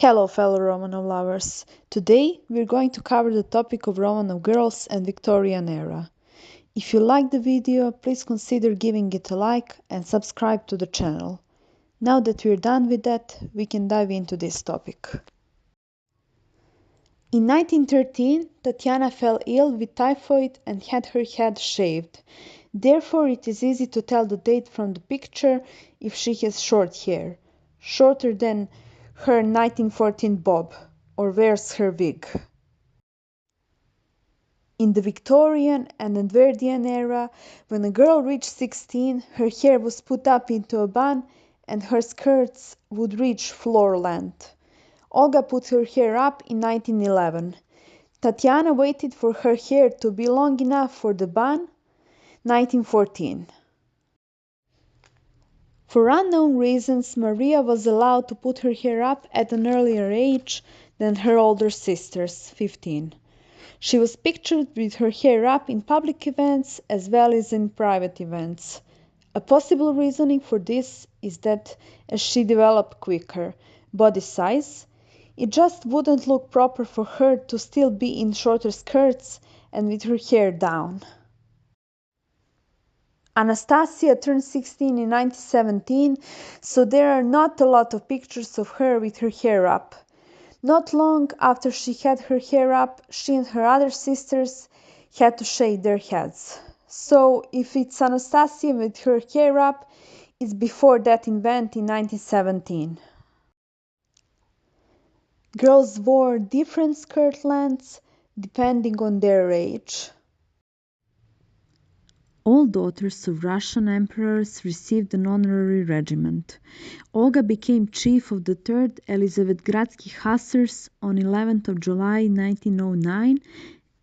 Hello fellow Romanov lovers! Today we're going to cover the topic of Romanov girls and Victorian era. If you like the video, please consider giving it a like and subscribe to the channel. Now that we're done with that, we can dive into this topic. In 1913, Tatiana fell ill with typhoid and had her head shaved. Therefore, it is easy to tell the date from the picture if she has short hair, shorter than her 1914 bob, or wears her wig. In the Victorian and Edwardian era, when a girl reached 16, her hair was put up into a bun and her skirts would reach floor length. Olga put her hair up in 1911. Tatiana waited for her hair to be long enough for the bun, 1914. For unknown reasons, Maria was allowed to put her hair up at an earlier age than her older sisters, 15. She was pictured with her hair up in public events as well as in private events. A possible reasoning for this is that as she developed quicker body size, it just wouldn't look proper for her to still be in shorter skirts and with her hair down. Anastasia turned 16 in 1917, so there are not a lot of pictures of her with her hair up. Not long after she had her hair up, she and her other sisters had to shave their heads. So if it's Anastasia with her hair up, it's before that event in 1917. Girls wore different skirt lengths depending on their age. All daughters of Russian emperors received an honorary regiment. Olga became chief of the 3rd Elizabethgradsky Hussars on 11th of July 1909,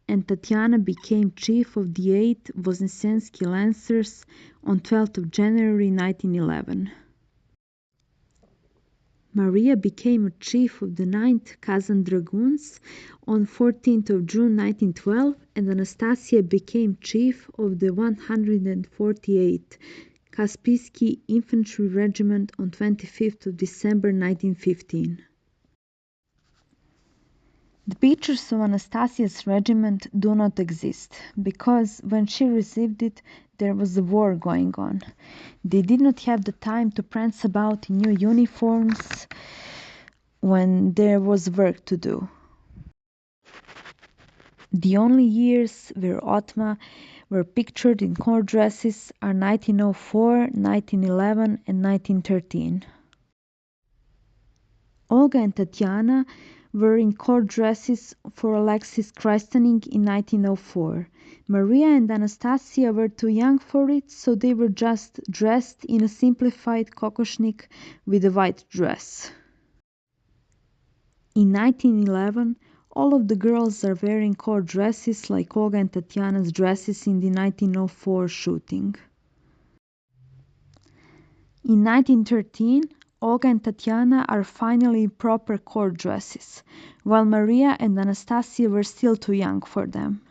and Tatiana became chief of the 8th Voznesensky Lancers on 12th of January 1911. Maria became a chief of the 9th Kazan Dragoons on 14th of June 1912, and Anastasia became chief of the 148th Kaspiyski Infantry Regiment on 25th of December 1915. The pictures of Anastasia's regiment do not exist, because when she received it, there was a war going on. They did not have the time to prance about in new uniforms when there was work to do. The only years where Otma were pictured in court dresses are 1904, 1911 and 1913. Olga and Tatiana were in court dresses for Alexis christening in 1904. Maria and Anastasia were too young for it, so they were just dressed in a simplified kokoshnik with a white dress. In 1911, all of the girls are wearing court dresses like Olga and Tatiana's dresses in the 1904 shooting. In 1913, Olga and Tatiana are finally in proper court dresses, while Maria and Anastasia were still too young for them.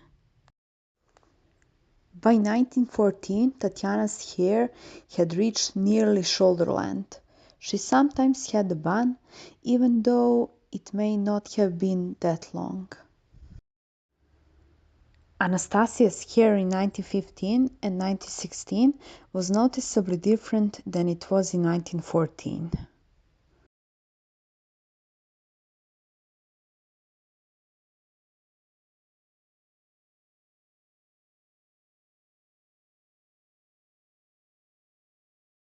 By 1914, Tatiana's hair had reached nearly shoulder length. She sometimes had a bun, even though it may not have been that long. Anastasia's hair in 1915 and 1916 was noticeably different than it was in 1914.